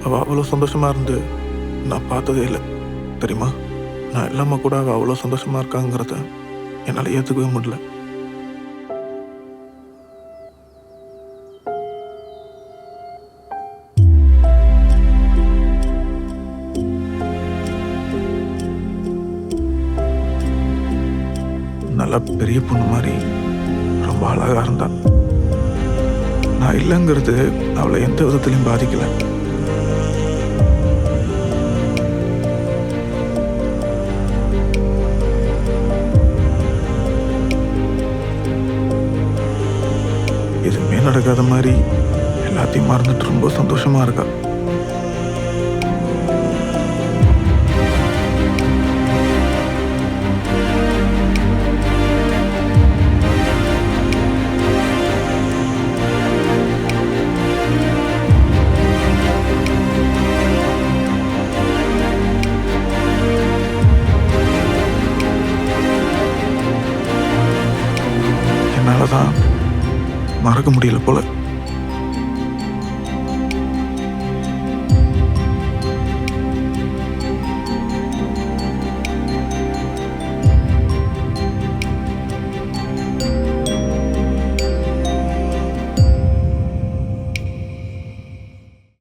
அவள் அவ்வளோ சந்தோஷமாக இருந்து நான் பார்த்ததே இல்லை தெரியுமா. நான் இல்லாமல் கூட அவள் அவ்வளோ சந்தோஷமாக இருக்காங்கிறத என்னால் ஏற்றுக்கவே முடியல. நல்லா பெரிய பொண்ணு மாதிரி ரொம்ப அழகாக இருந்தான். நான் இல்லைங்கிறது அவளை எந்த விதத்துலையும் பாதிக்கலை. எதுவுமே நடக்காத மாதிரி எல்லாத்தையும் மறந்துட்டு ரொம்ப சந்தோஷமா இருக்கா. என்னாலதான் மறக்க முடியல போல.